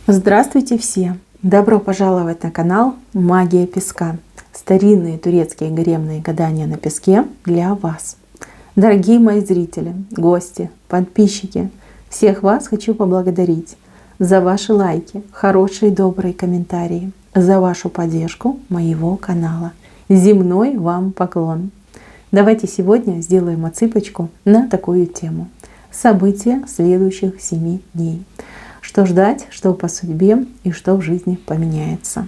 Здравствуйте все! Добро пожаловать на канал Магия Песка. Старинные турецкие гаремные гадания на песке для вас. Дорогие мои зрители, гости, подписчики, всех вас хочу поблагодарить за ваши лайки, хорошие добрые комментарии, за вашу поддержку моего канала. Земной вам поклон! Давайте сегодня сделаем отсыпочку на такую тему. События следующих 7 дней. Что ждать, что по судьбе и что в жизни поменяется.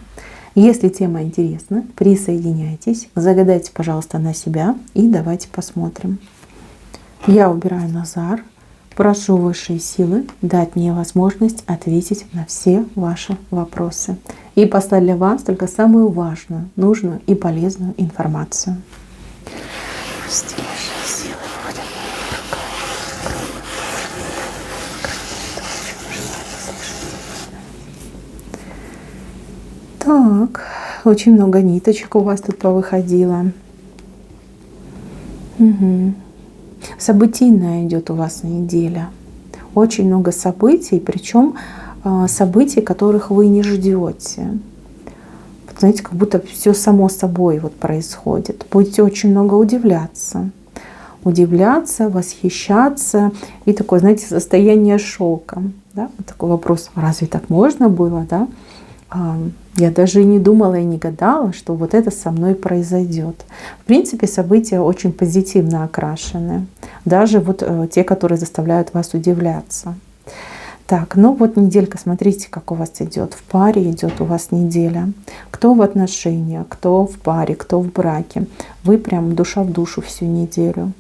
Если тема интересна, присоединяйтесь, загадайте, пожалуйста, на себя и давайте посмотрим. Я убираю Назар, прошу высшие силы дать мне возможность ответить на все ваши вопросы и послать для вас только самую важную, нужную и полезную информацию. Так, очень много ниточек у вас тут повыходило. Событийная идет у вас неделя. Очень много событий, причем событий, которых вы не ждете. Знаете, как будто все само собой вот происходит. Будете очень много удивляться. Удивляться, восхищаться. И такое, знаете, состояние шока. Да? Вот такой вопрос, разве так можно было, да? Я даже и не думала и не гадала, что вот это со мной произойдет. В принципе, события очень позитивно окрашены. Даже вот те, которые заставляют вас удивляться. Так, ну вот неделька, смотрите, как у вас идет. В паре идет у вас неделя. Кто в отношениях, кто в паре, кто в браке. Вы прям душа в душу всю неделю.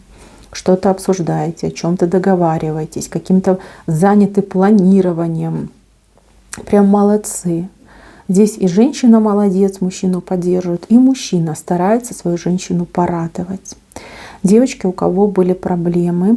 Что-то обсуждаете, о чем-то договариваетесь, каким-то заняты планированием. Прям молодцы. Здесь и женщина молодец, мужчину поддерживает, и мужчина старается свою женщину порадовать. Девочки, у кого были проблемы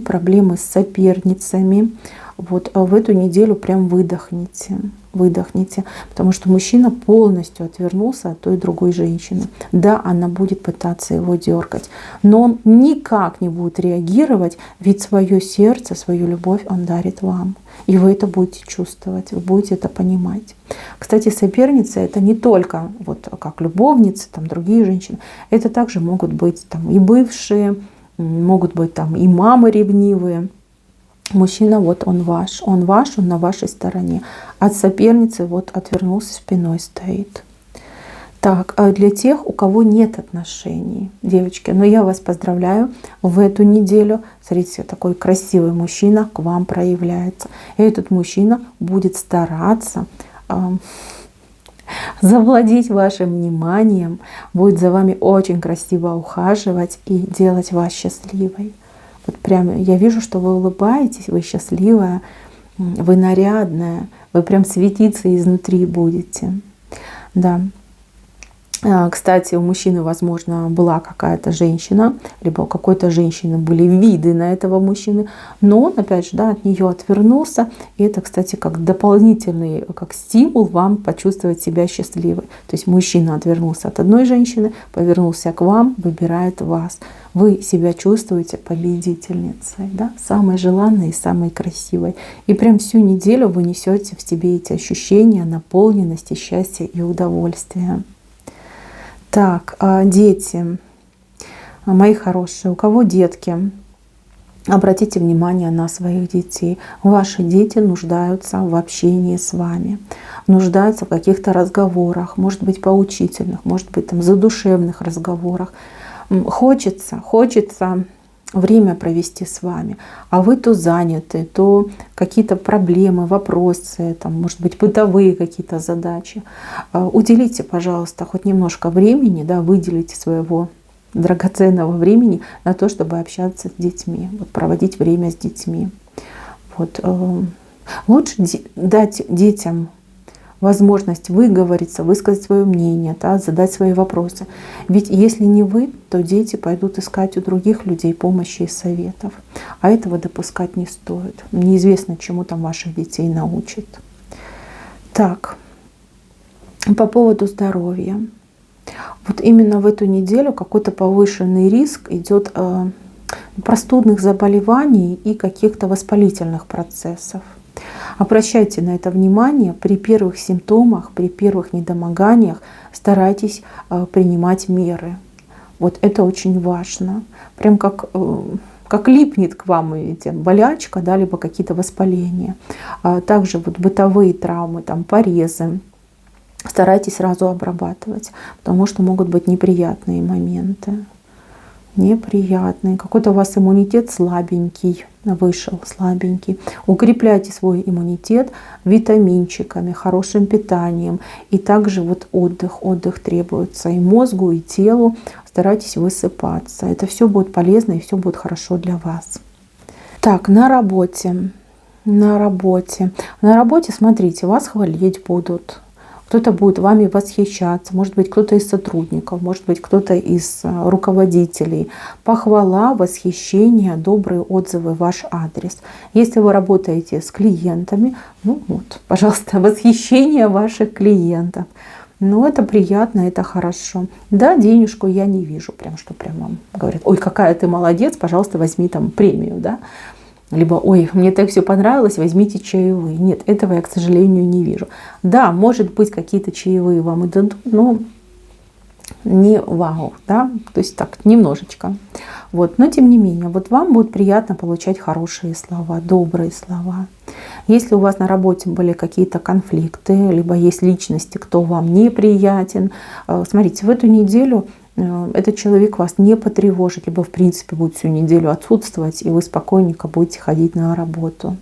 с соперницами, вот в эту неделю прям выдохните, потому что мужчина полностью отвернулся от той другой женщины. Да, она будет пытаться его дергать, но он никак не будет реагировать, ведь свое сердце, свою любовь он дарит вам. И вы это будете чувствовать, вы будете это понимать. Кстати, соперницы — это не только вот как любовницы, там другие женщины. Это также могут быть там и бывшие, могут быть там и мамы ревнивые. Мужчина, вот он ваш, он на вашей стороне. От соперницы вот отвернулся, спиной стоит. Так, а для тех, у кого нет отношений, девочки, но я вас поздравляю, в эту неделю, смотрите, такой красивый мужчина к вам проявляется. И этот мужчина будет стараться завладеть вашим вниманием, будет за вами очень красиво ухаживать и делать вас счастливой. Вот прям я вижу, что вы улыбаетесь, вы счастливая, вы нарядная, вы прям светиться изнутри будете. Да. Кстати, у мужчины, возможно, была какая-то женщина, либо у какой-то женщины были виды на этого мужчины, но он, опять же, да, от нее отвернулся. И это, кстати, как дополнительный, как стимул вам почувствовать себя счастливой. То есть мужчина отвернулся от одной женщины, повернулся к вам, выбирает вас. Вы себя чувствуете победительницей, да? Самой желанной и самой красивой. И прям всю неделю вы несете в себе эти ощущения наполненности, счастья и удовольствия. Так, дети, мои хорошие, у кого детки, обратите внимание на своих детей. Ваши дети нуждаются в общении с вами, нуждаются в каких-то разговорах, может быть, поучительных, может быть, там, задушевных разговорах. Хочется время провести с вами, а вы то заняты, то какие-то проблемы, вопросы, там, может быть, бытовые какие-то задачи. Уделите, пожалуйста, хоть немножко времени, да, выделите своего драгоценного времени на то, чтобы общаться с детьми, вот, проводить время с детьми. Вот. Лучше дать детям возможность выговориться, высказать свое мнение, да, задать свои вопросы. Ведь если не вы, то дети пойдут искать у других людей помощи и советов. А этого допускать не стоит. Неизвестно, чему там ваших детей научат. Так, по поводу здоровья. Вот именно в эту неделю какой-то повышенный риск идет простудных заболеваний и каких-то воспалительных процессов. Обращайте на это внимание. При первых симптомах, при первых недомоганиях старайтесь принимать меры. Вот это очень важно. Прям как липнет к вам эти болячка, да, либо какие-то воспаления. Также вот бытовые травмы, там, порезы. Старайтесь сразу обрабатывать, потому что могут быть неприятные моменты. Неприятные. Какой-то у вас иммунитет слабенький вышел, слабенький. Укрепляйте свой иммунитет витаминчиками, хорошим питанием. И также вот отдых. Отдых требуется и мозгу, и телу. Старайтесь высыпаться. Это все будет полезно и все будет хорошо для вас. Так, на работе. На работе, смотрите, вас хвалить будут. Кто-то будет вами восхищаться, может быть, кто-то из сотрудников, может быть, кто-то из руководителей. Похвала, восхищение, добрые отзывы в ваш адрес. Если вы работаете с клиентами, ну вот, пожалуйста, восхищение ваших клиентов. Ну, это приятно, это хорошо. Да, денежку я не вижу, прям что прям вам говорят: ой, какая ты молодец, пожалуйста, возьми там премию, да. Либо: ой, мне так все понравилось, возьмите чаевые. Нет, этого я, к сожалению, не вижу. Да, может быть, какие-то чаевые вам и дадут, но не вау, да, то есть так, немножечко. Вот, но тем не менее, вот вам будет приятно получать хорошие слова, добрые слова. Если у вас на работе были какие-то конфликты, либо есть личности, кто вам неприятен, смотрите, в эту неделю этот человек вас не потревожит, либо в принципе будет всю неделю отсутствовать, и вы спокойненько будете ходить на работу.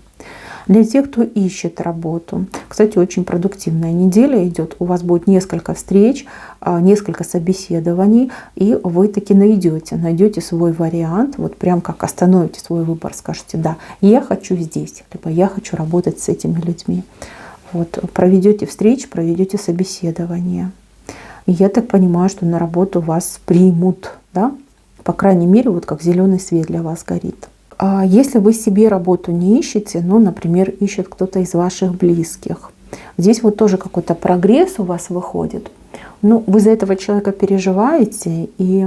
Для тех, кто ищет работу, кстати, очень продуктивная неделя идет. У вас будет несколько встреч, несколько собеседований, и вы таки найдете свой вариант. Вот прям как остановите свой выбор, скажете: да, я хочу здесь, либо я хочу работать с этими людьми. Вот, проведете встречи, проведете собеседование. И я так понимаю, что на работу вас примут, да? По крайней мере, вот как зеленый свет для вас горит. А если вы себе работу не ищете, ну, например, ищет кто-то из ваших близких, здесь вот тоже какой-то прогресс у вас выходит. Ну, вы за этого человека переживаете и,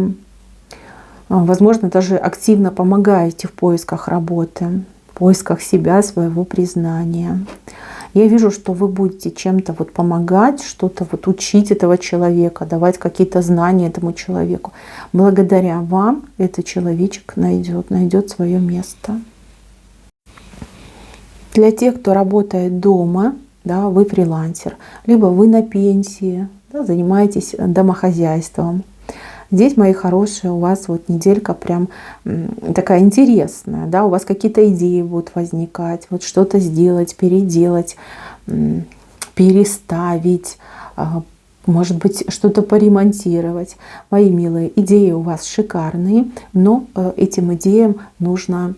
возможно, даже активно помогаете в поисках работы, в поисках себя, своего признания. Я вижу, что вы будете чем-то вот помогать, что-то вот учить этого человека, давать какие-то знания этому человеку. Благодаря вам этот человечек найдет свое место. Для тех, кто работает дома, да, вы фрилансер, либо вы на пенсии, да, занимаетесь домохозяйством. Здесь, мои хорошие, у вас вот неделька прям такая интересная, да, у вас какие-то идеи будут возникать, вот что-то сделать, переделать, переставить, может быть, что-то поремонтировать. Мои милые, идеи у вас шикарные, но этим идеям нужно,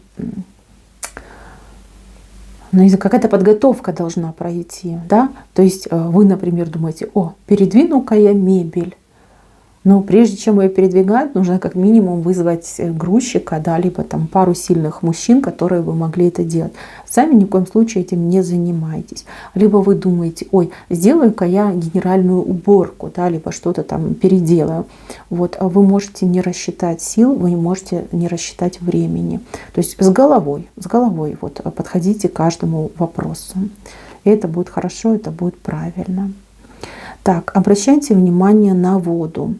какая-то подготовка должна пройти, да, то есть вы, например, думаете: о, передвину-ка я мебель. Но прежде чем ее передвигать, нужно как минимум вызвать грузчика, да, либо там пару сильных мужчин, которые бы могли это делать. Сами ни в коем случае этим не занимайтесь. Либо вы думаете: ой, сделаю-ка я генеральную уборку, да, либо что-то там переделаю. Вот, а вы можете не рассчитать сил, вы не можете не рассчитать времени. То есть с головой вот подходите к каждому вопросу. И это будет хорошо, это будет правильно. Так, обращайте внимание на воду.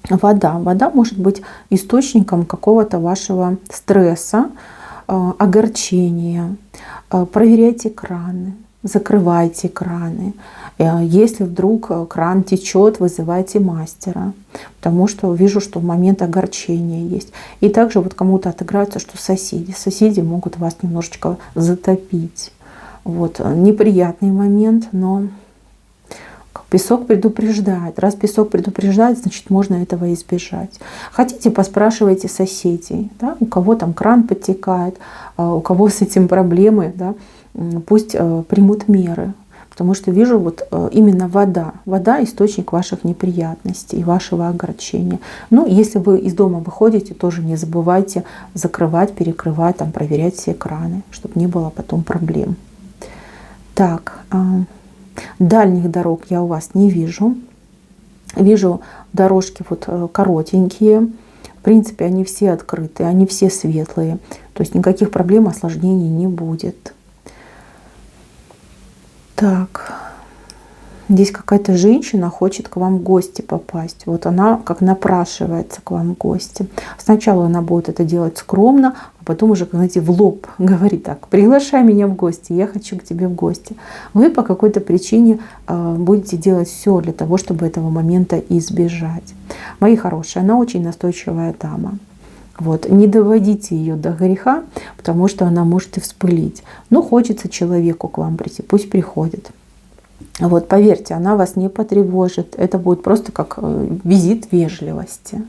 Вода может быть источником какого-то вашего стресса, огорчения. Проверяйте краны, закрывайте краны. Если вдруг кран течет, вызывайте мастера, потому что вижу, что момент огорчения есть. И также вот кому-то отыграется, что соседи могут вас немножечко затопить. Вот, неприятный момент, но песок предупреждает. Раз песок предупреждает, значит, можно этого избежать. Хотите, поспрашивайте соседей, да, у кого там кран подтекает, у кого с этим проблемы, да, пусть примут меры. Потому что вижу вот именно вода. Вода — источник ваших неприятностей, вашего огорчения. Ну, если вы из дома выходите, тоже не забывайте закрывать, перекрывать, там, проверять все краны, чтобы не было потом проблем. Так, дальних дорог я у вас не вижу. Вижу дорожки вот коротенькие. В принципе, они все открытые, они все светлые. То есть никаких проблем, осложнений не будет. Так, здесь какая-то женщина хочет к вам в гости попасть. Вот она как напрашивается к вам в гости. Сначала она будет это делать скромно, а потом уже, знаете, в лоб говорит так: приглашай меня в гости, я хочу к тебе в гости. Вы по какой-то причине будете делать все для того, чтобы этого момента избежать. Мои хорошие, она очень настойчивая дама. Вот. Не доводите ее до греха, потому что она может и вспылить. Но хочется человеку к вам прийти, пусть приходит. Вот, поверьте, она вас не потревожит. Это будет просто как визит вежливости.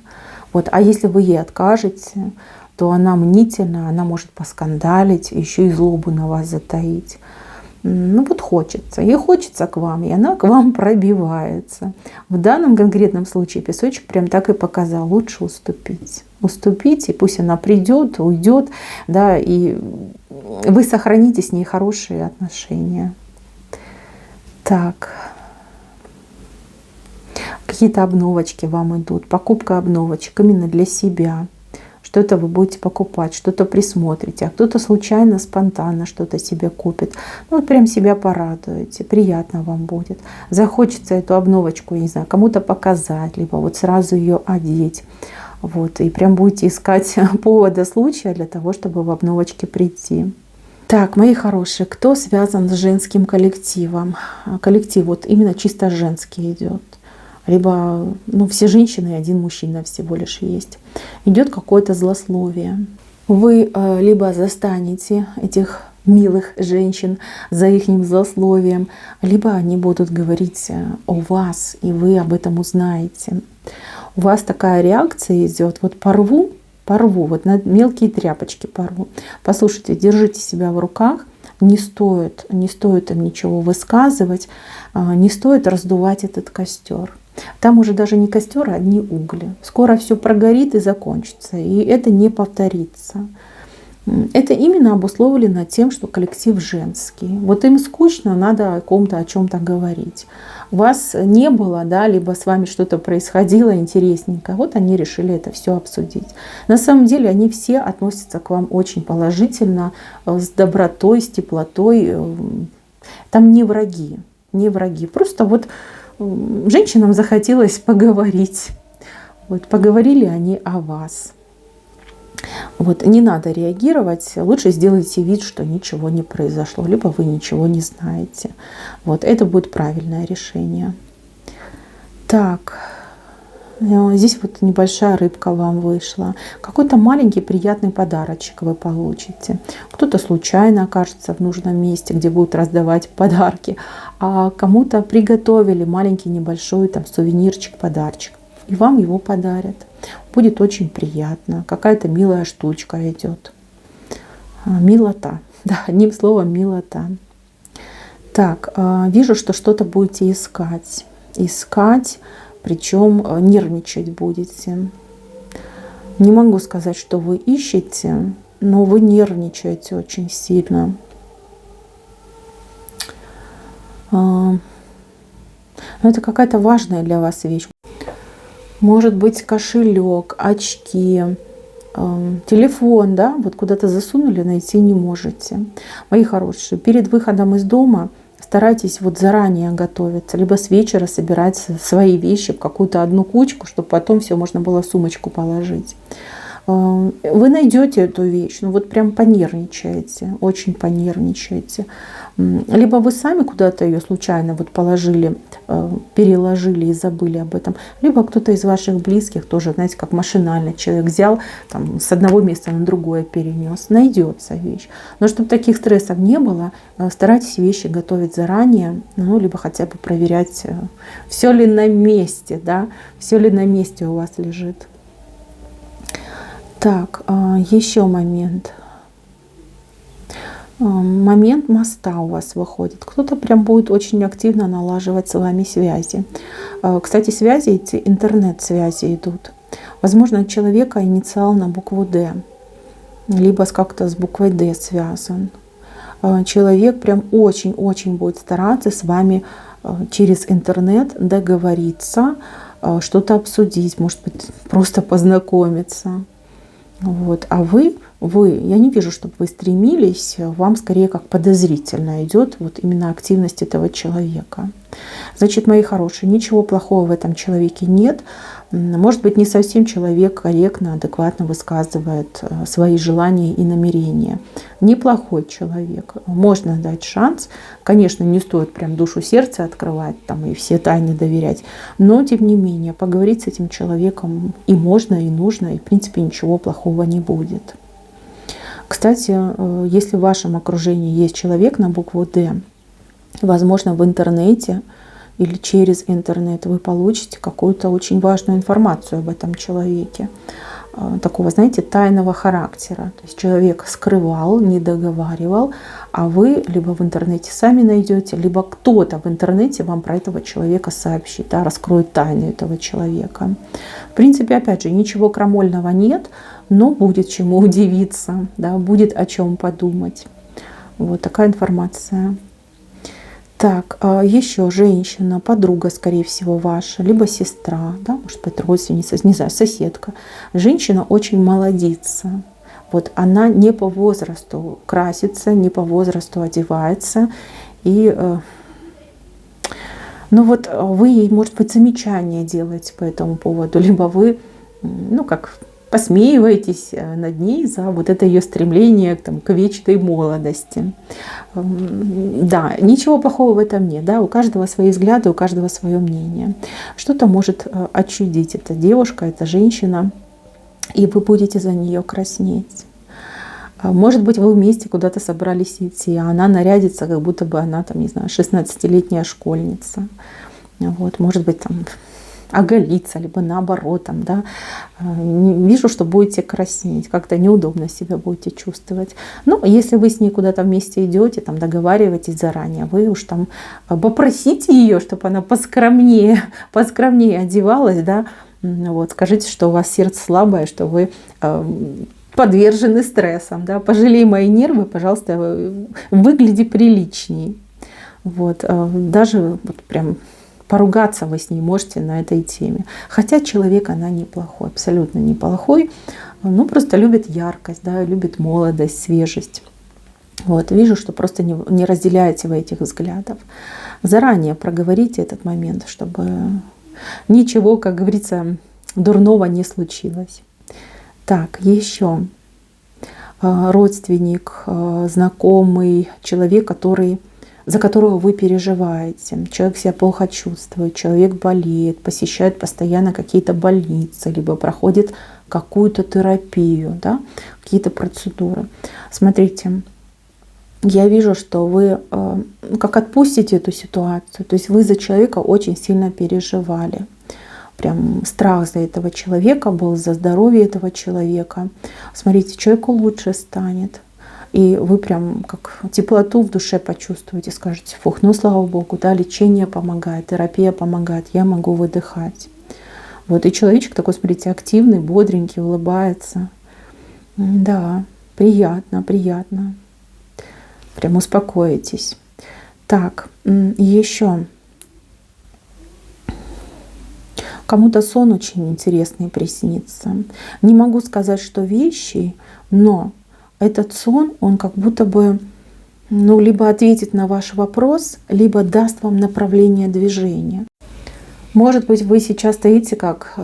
Вот. А если вы ей откажете, то она мнительна, она может поскандалить, еще и злобу на вас затаить. Ну вот хочется, ей хочется к вам, и она к вам пробивается. В данном конкретном случае песочек прям так и показал: лучше уступить. Уступите, пусть она придет, уйдет, да, и вы сохраните с ней хорошие отношения. Так, какие-то обновочки вам идут, покупка обновочек именно для себя. Что-то вы будете покупать, что-то присмотрите, а кто-то случайно, спонтанно что-то себе купит. Ну вот прям себя порадуете, приятно вам будет. Захочется эту обновочку, я не знаю, кому-то показать, либо вот сразу ее одеть. Вот, и прям будете искать повода, случая для того, чтобы в обновочке прийти. Так, мои хорошие, кто связан с женским коллективом? Коллектив вот именно чисто женский идет. Либо, ну, все женщины и один мужчина всего лишь есть. Идет какое-то злословие. Вы либо застанете этих милых женщин за их злословием, либо они будут говорить о вас, и вы об этом узнаете. У вас такая реакция идет: вот порву, вот на мелкие тряпочки порву. Послушайте, держите себя в руках. Не стоит им ничего высказывать, не стоит раздувать этот костер. Там уже даже не костер, а одни угли. Скоро все прогорит и закончится, и это не повторится. Это именно обусловлено тем, что коллектив женский. Вот им скучно, надо о ком-то, о чем-то говорить. Вас не было, да, либо с вами что-то происходило интересненько. Вот они решили это все обсудить. На самом деле они все относятся к вам очень положительно, с добротой, с теплотой. Там не враги, не враги. Просто вот женщинам захотелось поговорить. Вот, поговорили они о вас. Вот, не надо реагировать, лучше сделайте вид, что ничего не произошло, либо вы ничего не знаете. Вот, это будет правильное решение. Так, здесь вот небольшая рыбка вам вышла. Какой-то маленький приятный подарочек вы получите. Кто-то случайно окажется в нужном месте, где будут раздавать подарки, а кому-то приготовили маленький небольшой там сувенирчик, подарочек, и вам его подарят. Будет очень приятно. Какая-то милая штучка идет. Милота. Да, одним словом, милота. Так, вижу, что что-то будете искать. Причем нервничать будете. Не могу сказать, что вы ищете, но вы нервничаете очень сильно. Но это какая-то важная для вас вещь. Может быть, кошелек, очки, телефон, да, вот куда-то засунули, найти не можете. Мои хорошие, перед выходом из дома старайтесь вот заранее готовиться, либо с вечера собирать свои вещи в какую-то одну кучку, чтобы потом все можно было в сумочку положить. Вы найдете эту вещь, ну вот прям понервничаете, очень понервничаете. Либо вы сами куда-то ее случайно вот положили, переложили и забыли об этом. Либо кто-то из ваших близких тоже, знаете, как машинально человек взял, там, с одного места на другое перенес. Найдется вещь. Но чтобы таких стрессов не было, старайтесь вещи готовить заранее, ну, либо хотя бы проверять, все ли на месте, да, все ли на месте у вас лежит. Так, еще момент. Момент моста у вас выходит. Кто-то прям будет очень активно налаживать с вами связи. Кстати, связи эти, интернет-связи идут. Возможно, человека инициал на букву «Д», либо как-то с буквой «Д» связан. Человек прям очень-очень будет стараться с вами через интернет договориться, что-то обсудить, может быть, просто познакомиться. Вот. А вы я не вижу, чтобы вы стремились, вам скорее как подозрительно идет вот именно активность этого человека. Значит, мои хорошие, ничего плохого в этом человеке нет. Может быть, не совсем человек корректно, адекватно высказывает свои желания и намерения. Неплохой человек. Можно дать шанс. Конечно, не стоит прям душу сердца открывать там, и все тайны доверять. Но, тем не менее, поговорить с этим человеком и можно, и нужно, и, в принципе, ничего плохого не будет. Кстати, если в вашем окружении есть человек на букву «Д», возможно, в интернете или через интернет вы получите какую-то очень важную информацию об этом человеке. Такого, знаете, тайного характера. То есть человек скрывал, не договаривал, а вы либо в интернете сами найдете, либо кто-то в интернете вам про этого человека сообщит, да, раскроет тайну этого человека. В принципе, опять же, ничего крамольного нет, но будет чему удивиться, да, будет о чем подумать. Вот такая информация. Так, еще женщина, подруга, скорее всего, ваша, либо сестра, да, может быть, родственница, не знаю, соседка. Женщина очень молодится. Вот она не по возрасту красится, не по возрасту одевается. И, ну вот вы ей, может быть, замечания делаете по этому поводу, либо вы, ну как, посмеиваетесь над ней за вот это ее стремление там, к вечной молодости. Да, ничего плохого в этом нет. Да? У каждого свои взгляды, у каждого свое мнение. Что-то может отчудить эта девушка, эта женщина, и вы будете за нее краснеть. Может быть, вы вместе куда-то собрались идти, а она нарядится, как будто бы она, там, не знаю, 16-летняя школьница. Вот, может быть, там оголиться, либо наоборот, там, да, вижу, что будете краснеть, как-то неудобно себя будете чувствовать. Ну, если вы с ней куда-то вместе идете, там, договариваетесь заранее, вы уж там попросите ее, чтобы она поскромнее одевалась, да, вот, скажите, что у вас сердце слабое, что вы подвержены стрессам, да, пожалей мои нервы, пожалуйста, выгляди приличней. Вот, даже вот прям поругаться вы с ней можете на этой теме. Хотя человек, она неплохой, абсолютно неплохой. Ну, просто любит яркость, да, любит молодость, свежесть. Вот, вижу, что просто не разделяете вы этих взглядов. Заранее проговорите этот момент, чтобы ничего, как говорится, дурного не случилось. Так, еще родственник, знакомый, человек, за которого вы переживаете. Человек себя плохо чувствует, человек болеет, посещает постоянно какие-то больницы, либо проходит какую-то терапию, да, какие-то процедуры. Смотрите, я вижу, что вы как отпустите эту ситуацию, то есть вы за человека очень сильно переживали. Прям страх за этого человека был, за здоровье этого человека. Смотрите, человеку лучше станет. И вы прям как теплоту в душе почувствуете, скажете: фух, ну слава Богу, да, лечение помогает, терапия помогает, я могу выдыхать. Вот, и человечек такой, смотрите, активный, бодренький, улыбается. Да, приятно, приятно. Прям успокоитесь. Так, еще. Кому-то сон очень интересный приснится. Не могу сказать, что вещи, но этот сон, он как будто бы, ну, либо ответит на ваш вопрос, либо даст вам направление движения. Может быть, вы сейчас стоите как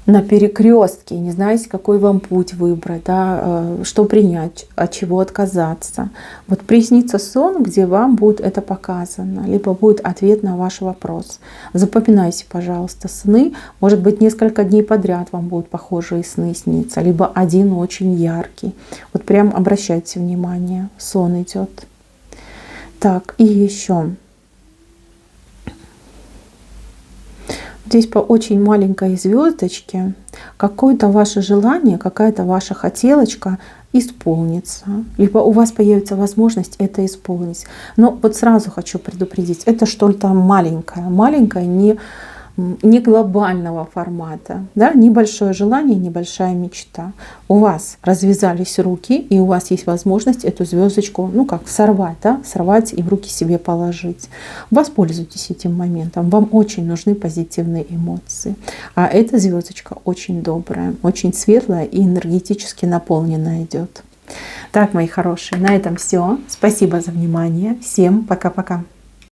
на перекрестке, не знаете, какой вам путь выбрать, да, что принять, от чего отказаться. Вот приснится сон, где вам будет это показано, либо будет ответ на ваш вопрос. Запоминайте, пожалуйста, сны. Может быть, несколько дней подряд вам будут похожие сны сниться, либо один очень яркий. Вот прям обращайте внимание, сон идет. Так, и еще. Здесь по очень маленькой звездочке какое-то ваше желание, какая-то ваша хотелочка исполнится. Либо у вас появится возможность это исполнить. Но вот сразу хочу предупредить, это что-то маленькое. Маленькое, не не глобального формата, да, небольшое желание, небольшая мечта. У вас развязались руки, и у вас есть возможность эту звездочку, ну как, сорвать, да, сорвать и в руки себе положить. Воспользуйтесь этим моментом. Вам очень нужны позитивные эмоции. А эта звездочка очень добрая, очень светлая и энергетически наполненная идет. Так, мои хорошие, на этом все. Спасибо за внимание. Всем пока-пока.